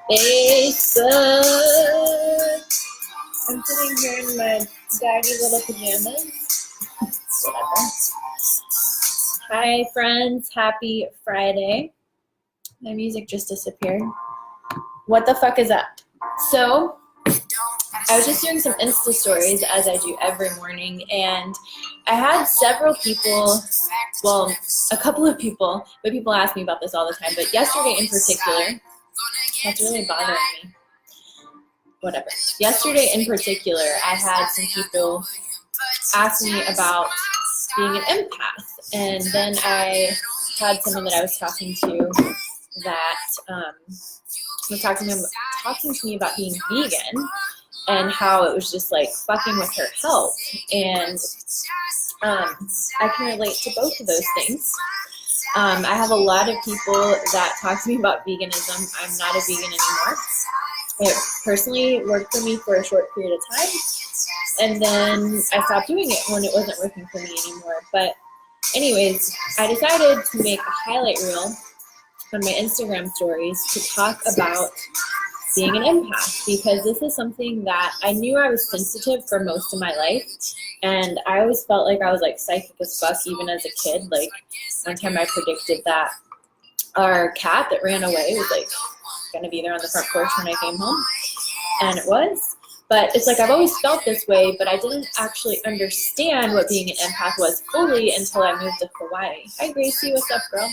Facebook. I'm sitting here in my baggy little pajamas. Whatever. Hi, friends. Happy Friday. My music just disappeared. What the fuck is up? So, I was just doing some Insta stories as I do every morning, and I had several people, well, a couple of people, but people ask me about this all the time, but yesterday in particular, that's really bothering me. Whatever. Yesterday in particular, I had some people ask me about being an empath, and then I had someone that I was talking to that was talking to me about being vegan and how it was just like fucking with her health, and I can relate to both of those things. I have a lot of people that talk to me about veganism. I'm not a vegan anymore. It personally worked for me for a short period of time, and then I stopped doing it when it wasn't working for me anymore. But anyways, I decided to make a highlight reel on my Instagram stories to talk about being an empath, because this is something that I knew I was sensitive for most of my life, and I always felt like I was like psychic as fuck even as a kid. Like one time I predicted that our cat that ran away was like gonna be there on the front porch when I came home, and it was. But it's like I've always felt this way, but I didn't actually understand what being an empath was fully until I moved to Hawaii. Hi Gracie, what's up, girl?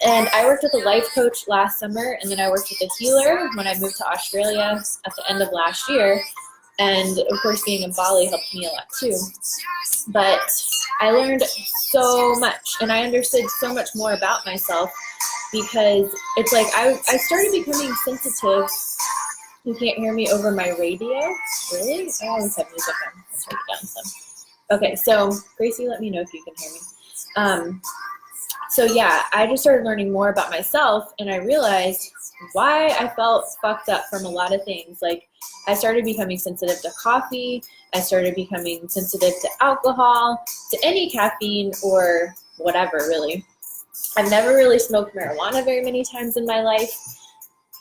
And I worked with a life coach last summer, and then I worked with a healer when I moved to Australia at the end of last year. And of course, being in Bali helped me a lot too. But I learned so much, and I understood so much more about myself, because it's like I started becoming sensitive. You can't hear me over my radio? Really? I always have music on. Let's turn it down some. Okay, so Gracie, let me know if you can hear me. So yeah, I just started learning more about myself, and I realized why I felt fucked up from a lot of things. Like I started becoming sensitive to coffee. I started becoming sensitive to alcohol, to any caffeine or whatever, really. I've never really smoked marijuana very many times in my life.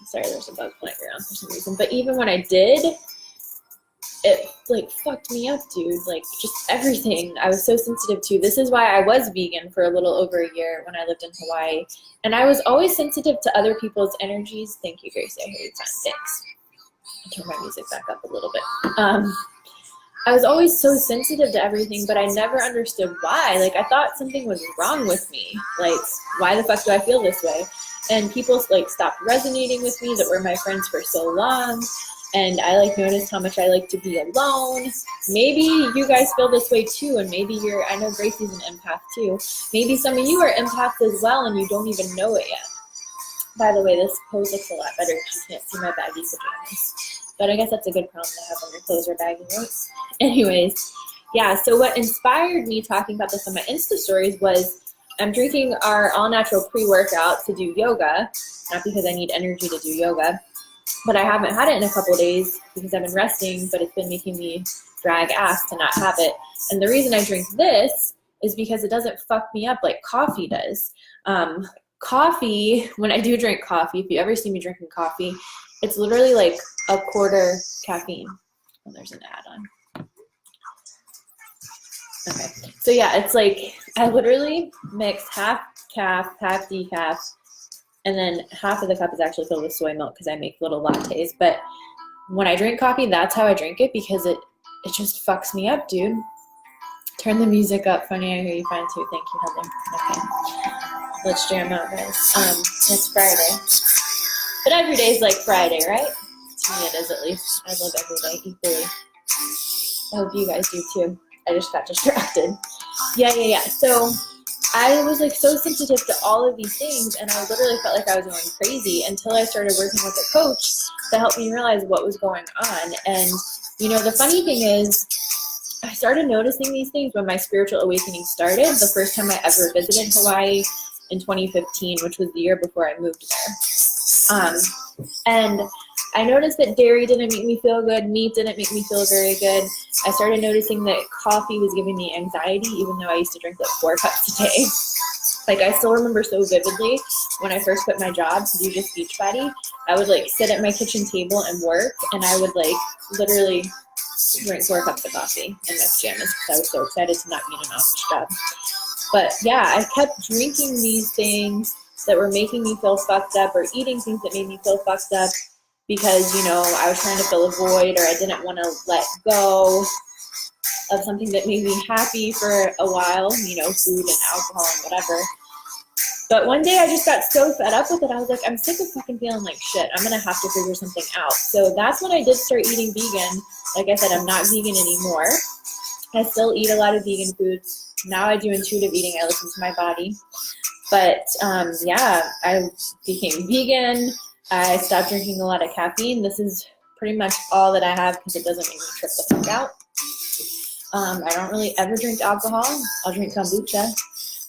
Sorry, there's a bug flying around for some reason. But even when I did, it like fucked me up, dude. Like just everything I was so sensitive to. This is why I was vegan for a little over a year when I lived in Hawaii. And I was always sensitive to other people's energies. Thank you, Gracie. I hear you fine. Thanks. I'll turn my music back up a little bit. I was always so sensitive to everything, but I never understood why. Like I thought something was wrong with me. Like, why the fuck do I feel this way? And people like stopped resonating with me that were my friends for so long. And I like noticed how much I like to be alone. Maybe you guys feel this way too, and maybe I know Gracie's an empath too. Maybe some of you are empaths as well and you don't even know it yet. By the way, this pose looks a lot better because you can't see my baggy pajamas. But I guess that's a good problem to have when your clothes are baggy, right? Anyways, yeah, so what inspired me talking about this on my Insta stories was I'm drinking our all-natural pre-workout to do yoga, not because I need energy to do yoga, but I haven't had it in a couple of days because I've been resting, but it's been making me drag ass to not have it. And the reason I drink this is because it doesn't fuck me up like coffee does. Coffee, when I do drink coffee, if you ever see me drinking coffee, it's literally like a quarter caffeine. Oh, there's an ad on. Okay, so yeah, it's like I literally mix half calf, half decaf, and then half of the cup is actually filled with soy milk because I make little lattes. But when I drink coffee, that's how I drink it, because it just fucks me up, dude. Turn the music up. Funny, I hear you fine too. Thank you, Heather. Okay, let's jam out, guys. It's Friday, but every day is like Friday, right? To me, it is at least. I love every day equally. I hope you guys do too. I just got distracted. Yeah. So I was like so sensitive to all of these things, and I literally felt like I was going crazy until I started working with a coach to help me realize what was going on. And you know, the funny thing is, I started noticing these things when my spiritual awakening started. The first time I ever visited Hawaii in 2015, which was the year before I moved there. And I noticed that dairy didn't make me feel good. Meat didn't make me feel very good. I started noticing that coffee was giving me anxiety, even though I used to drink like 4 cups a day. Like I still remember so vividly when I first quit my job to do just Beachbody, I would like sit at my kitchen table and work, and I would like literally drink 4 cups of coffee in my pajamas because I was so excited to not be in an office job. But yeah, I kept drinking these things that were making me feel fucked up, or eating things that made me feel fucked up because, you know, I was trying to fill a void, or I didn't want to let go of something that made me happy for a while, you know, food and alcohol and whatever. But one day I just got so fed up with it. I was like, I'm sick of fucking feeling like shit. I'm going to have to figure something out. So that's when I did start eating vegan. Like I said, I'm not vegan anymore. I still eat a lot of vegan foods. Now I do intuitive eating. I listen to my body. But yeah, I became vegan. I stopped drinking a lot of caffeine. This is pretty much all that I have because it doesn't make me trip the fuck out. I don't really ever drink alcohol. I'll drink kombucha.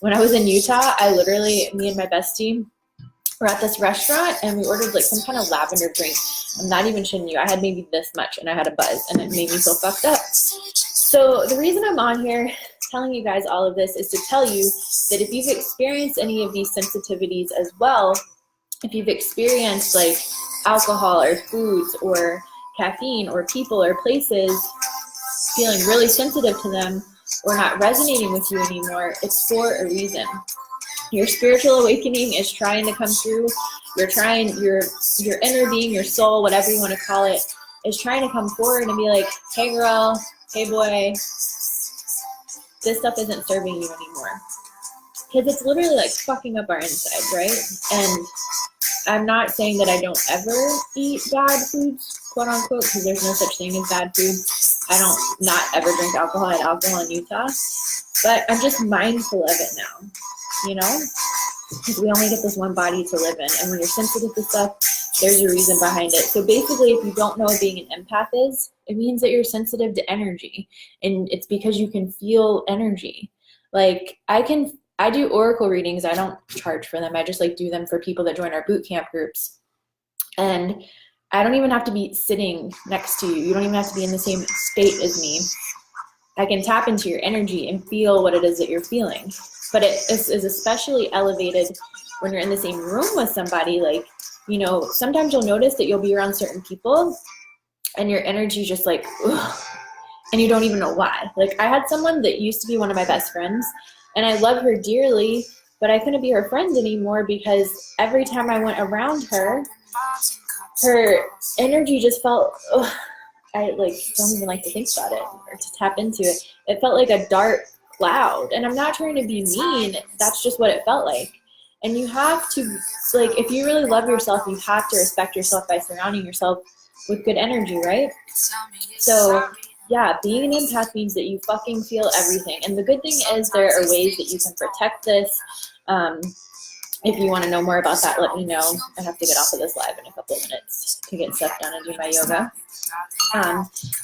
When I was in Utah, I literally, me and my bestie were at this restaurant and we ordered like some kind of lavender drink. I'm not even shitting you. I had maybe this much and I had a buzz and it made me feel fucked up. So the reason I'm on here telling you guys all of this is to tell you that if you've experienced any of these sensitivities as well, if you've experienced like alcohol or foods or caffeine or people or places feeling really sensitive to them or not resonating with you anymore, it's for a reason. Your spiritual awakening is trying to come through. You're trying, your inner being, your soul, whatever you want to call it, is trying to come forward and be like, hey girl, hey boy, this stuff isn't serving you anymore. Because it's literally like fucking up our inside, right? And I'm not saying that I don't ever eat bad foods, quote unquote, because there's no such thing as bad food. I don't not ever drink alcohol. I had alcohol in Utah. But I'm just mindful of it now, you know? Because we only get this one body to live in. And when you're sensitive to stuff, there's a reason behind it. So basically, if you don't know what being an empath is, it means that you're sensitive to energy. And it's because you can feel energy. Like, I do oracle readings. I don't charge for them. I just like do them for people that join our boot camp groups. And I don't even have to be sitting next to you. You don't even have to be in the same state as me. I can tap into your energy and feel what it is that you're feeling. But it is especially elevated when you're in the same room with somebody. Like, you know, sometimes you'll notice that you'll be around certain people and your energy just like, ugh, and you don't even know why. Like, I had someone that used to be one of my best friends, and I love her dearly, but I couldn't be her friend anymore because every time I went around her, her energy just felt, ugh, I like don't even like to think about it or to tap into it. It felt like a dark cloud. And I'm not trying to be mean. That's just what it felt like. And you have to, like, if you really love yourself, you have to respect yourself by surrounding yourself with good energy, right? So yeah, being an empath means that you fucking feel everything. And the good thing is there are ways that you can protect this. If you want to know more about that, let me know. I have to get off of this live in a couple of minutes to get stuff done and do my yoga.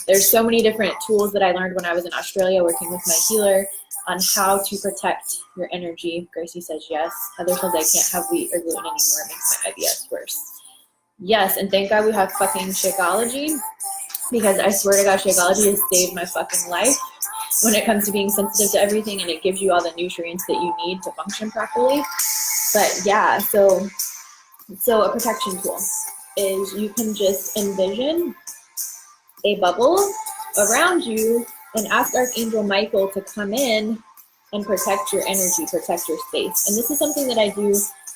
There's so many different tools that I learned when I was in Australia working with my healer on how to protect your energy. Gracie says yes. Heather says I can't have wheat or gluten anymore. It makes my IBS worse. Yes, and thank God we have fucking Shakeology, because I swear to God, Shakeology has saved my fucking life when it comes to being sensitive to everything, and it gives you all the nutrients that you need to function properly. But yeah, so a protection tool is you can just envision a bubble around you and ask Archangel Michael to come in and protect your energy, protect your space. And this is something that I do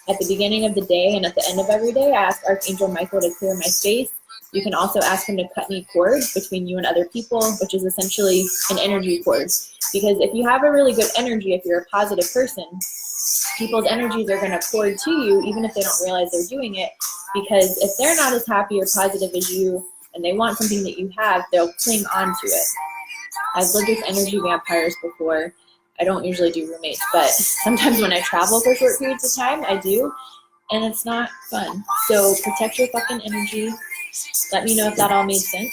at the beginning of the day and at the end of every day. I ask Archangel Michael to clear my space. You can also ask him to cut any cords between you and other people, which is essentially an energy cord. Because if you have a really good energy, if you're a positive person, people's energies are going to cord to you, even if they don't realize they're doing it. Because if they're not as happy or positive as you, and they want something that you have, they'll cling on to it. I've lived with energy vampires before. I don't usually do roommates, but sometimes when I travel for short periods of time, I do, and it's not fun. So protect your fucking energy. Let me know if that all made sense.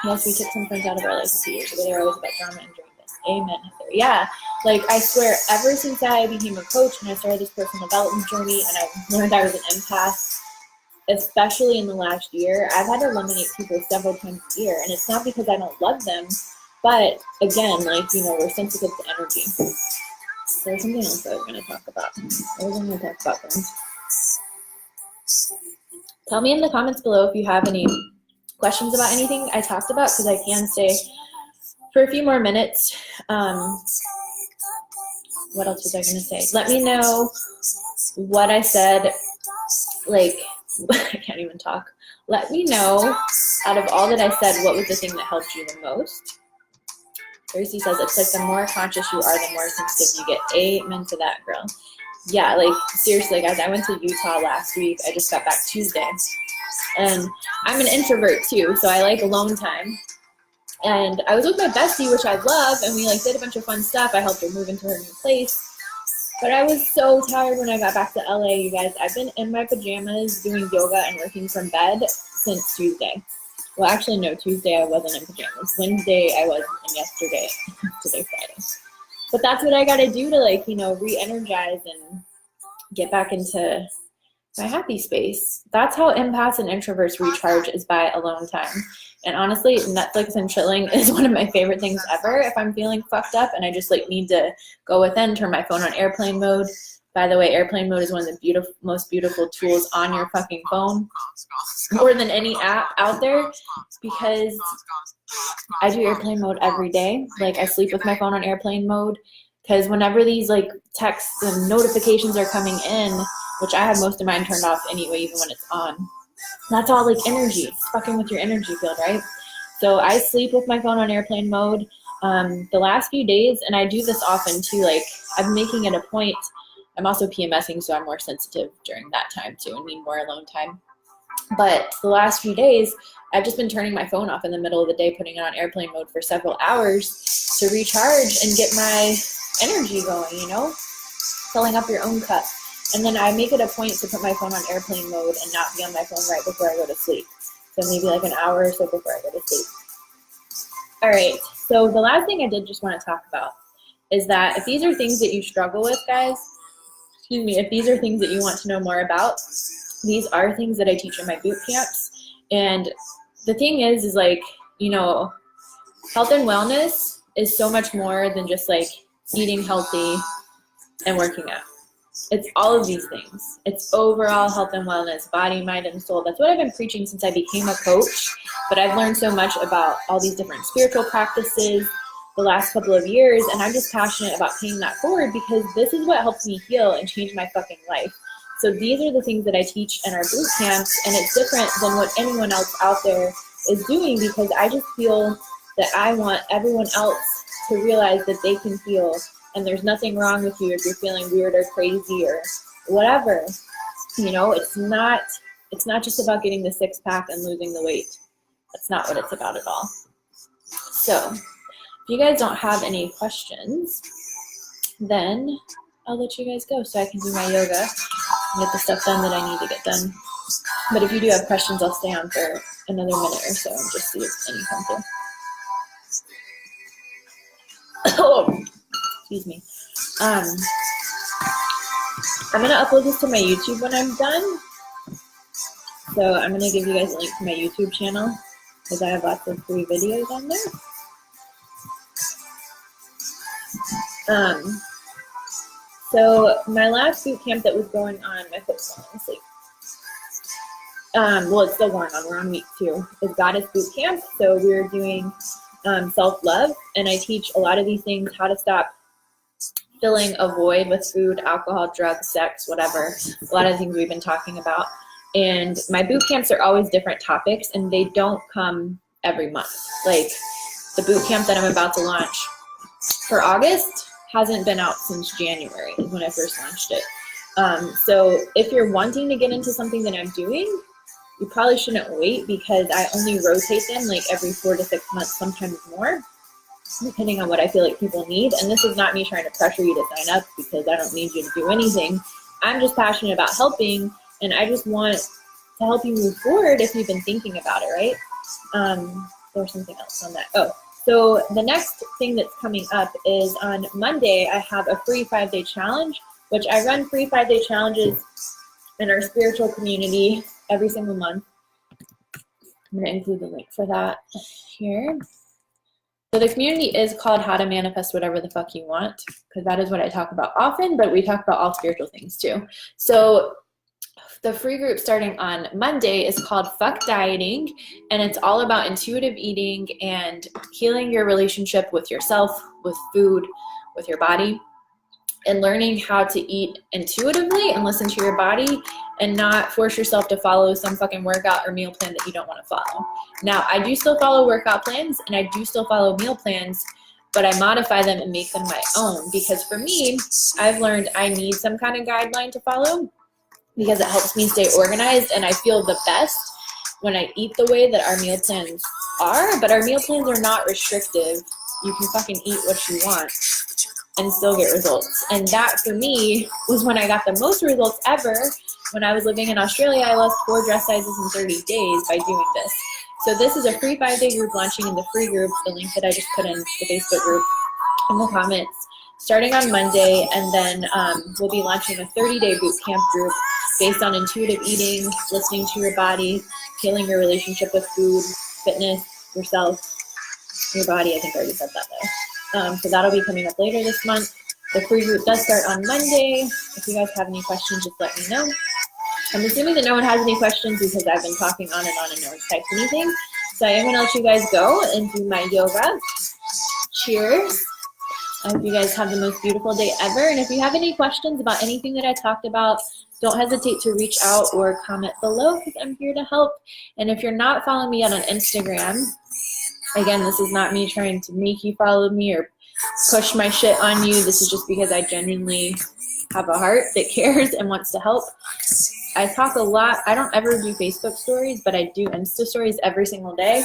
Yes, we took some friends out of our life a few years ago. They were always about drama and doing this. Amen, Heather. Yeah, like I swear, ever since I became a coach and I started this personal development journey and I learned I was an empath, especially in the last year, I've had to eliminate people several times a year. And it's not because I don't love them, but again, like, you know, we're sensitive to energy. There's something else I was going to talk about. What was I going to talk about, friends? Tell me in the comments below if you have any questions about anything I talked about, because I can stay for a few more minutes. What else was I going to say? Let me know what I said, like, I can't even talk. Let me know, out of all that I said, what was the thing that helped you the most? Tracy says, it's like the more conscious you are, the more sensitive you get. Amen to that, girl. Yeah, like, seriously, guys, I went to Utah last week. I just got back Tuesday. And I'm an introvert, too, so I like alone time. And I was with my bestie, which I love, and we, like, did a bunch of fun stuff. I helped her move into her new place. But I was so tired when I got back to LA, you guys. I've been in my pajamas doing yoga and working from bed since Tuesday. Well, actually, no, Tuesday I wasn't in pajamas. Wednesday I was, and yesterday, today, Friday. But that's what I got to do to, like, you know, re-energize and get back into my happy space. That's how empaths and introverts recharge, is by alone time. And honestly, Netflix and chilling is one of my favorite things ever if I'm feeling fucked up and I just, like, need to go within, turn my phone on airplane mode. By the way, airplane mode is one of the most beautiful tools on your fucking phone, more than any app out there, because I do airplane mode every day. Like, I sleep with my phone on airplane mode, because whenever these, like, texts and notifications are coming in, which I have most of mine turned off anyway, even when it's on, that's all, like, energy. It's fucking with your energy field, right? So I sleep with my phone on airplane mode. The last few days, and I do this often too, like, I'm making it a point. I'm also PMSing, so I'm more sensitive during that time too and need more alone time. But the last few days, I've just been turning my phone off in the middle of the day, putting it on airplane mode for several hours to recharge and get my energy going, you know, filling up your own cup. And then I make it a point to put my phone on airplane mode and not be on my phone right before I go to sleep. So maybe like an hour or so before I go to sleep. All right, so the last thing I did just want to talk about is that if these are things that you struggle with, guys, excuse me, if these are things that you want to know more about, these are things that I teach in my boot camps. And the thing is like, you know, health and wellness is so much more than just like eating healthy and working out. It's all of these things. It's overall health and wellness, body, mind, and soul. That's what I've been preaching since I became a coach. But I've learned so much about all these different spiritual practices the last couple of years, and I'm just passionate about paying that forward because this is what helps me heal and change my fucking life. So these are the things that I teach in our boot camps, and it's different than what anyone else out there is doing because I just feel that I want everyone else to realize that they can heal. And there's nothing wrong with you if you're feeling weird or crazy or whatever. You know, it's not just about getting the six pack and losing the weight. That's not what it's about at all. So if you guys don't have any questions, then I'll let you guys go so I can do my yoga and get the stuff done that I need to get done. But if you do have questions, I'll stay on for another minute or so and just see if any come through. Oh. Excuse me. I'm going to upload this to my YouTube when I'm done. So I'm going to give you guys a link to my YouTube channel because I have lots of free videos on there. So my last boot camp that was going on, my foot's falling asleep. Well, it's still going on. We're on week 2. It's Goddess Boot Camp. So we're doing self-love, and I teach a lot of these things, how to stop filling a void with food, alcohol, drugs, sex, whatever. A lot of the things we've been talking about. And my boot camps are always different topics, and they don't come every month. Like the boot camp that I'm about to launch for August hasn't been out since January is when I first launched it. So if you're wanting to get into something that I'm doing, you probably shouldn't wait because I only rotate them like every 4 to 6 months, sometimes more, depending on what I feel like people need. And this is not me trying to pressure you to sign up because I don't need you to do anything. I'm just passionate about helping, and I just want to help you move forward if you've been thinking about it, right? There's something else on that. Oh, so the next thing that's coming up is on Monday, I have a free 5-day challenge, which I run free 5-day challenges in our spiritual community every single month. I'm going to include the link for that here. So the community is called How to Manifest Whatever the Fuck You Want, because that is what I talk about often, but we talk about all spiritual things too. So The free group starting on Monday is called Fuck Dieting, and it's all about intuitive eating and healing your relationship with yourself, with food, with your body, and learning how to eat intuitively and listen to your body and not force yourself to follow some fucking workout or meal plan that you don't want to follow. Now, I do still follow workout plans and I do still follow meal plans, but I modify them and make them my own, because for me, I've learned I need some kind of guideline to follow because it helps me stay organized, and I feel the best when I eat the way that our meal plans are. But our meal plans are not restrictive. You can fucking eat what you want and still get results. And that for me was when I got the most results ever. When I was living in Australia, I lost 4 dress sizes in 30 days by doing this. So this is a free 5-day group launching in the free group, the link that I just put in the Facebook group in the comments, starting on Monday. And then we'll be launching a 30-day boot camp group based on intuitive eating, listening to your body, healing your relationship with food, fitness, yourself, your body. I think I already said that though. So that'll be coming up later this month. The free group does start on Monday. If you guys have any questions, just let me know. I'm assuming that no one has any questions because I've been talking on and no one's typed anything. So I am going to let you guys go and do my yoga. Cheers. I hope you guys have the most beautiful day ever. And if you have any questions about anything that I talked about, don't hesitate to reach out or comment below because I'm here to help. And if you're not following me yet on Instagram, again, this is not me trying to make you follow me or push my shit on you. This is just because I genuinely have a heart that cares and wants to help. I talk a lot. I don't ever do Facebook stories, but I do Insta stories every single day.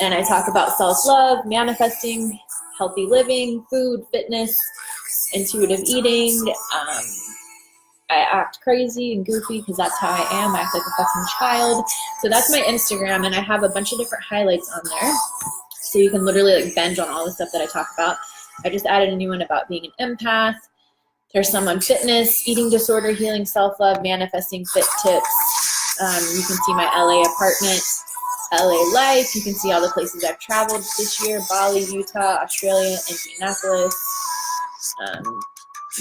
And I talk about self-love, manifesting, healthy living, food, fitness, intuitive eating. I act crazy and goofy because that's how I am. I act like a fucking child. So that's my Instagram, and I have a bunch of different highlights on there. So you can literally like binge on all the stuff that I talk about. I just added a new one about being an empath. There's some on fitness, eating disorder, healing, self-love, manifesting, fit tips. You can see my LA apartment, LA life. You can see all the places I've traveled this year: Bali, Utah, Australia, Indianapolis.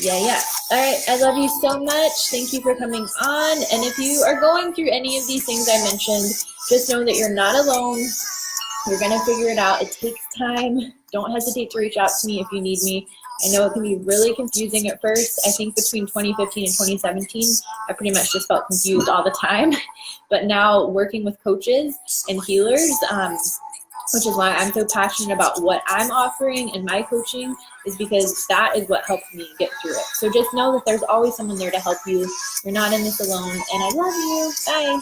Yeah. All right. I love you so much. Thank you for coming on. And if you are going through any of these things I mentioned, just know that you're not alone. You're going to figure it out. It takes time. Don't hesitate to reach out to me if you need me. I know it can be really confusing at first. I think between 2015 and 2017, I pretty much just felt confused all the time. But now working with coaches and healers, which is why I'm so passionate about what I'm offering in my coaching, is because that is what helped me get through it. So just know that there's always someone there to help you. You're not in this alone, and I love you. Bye.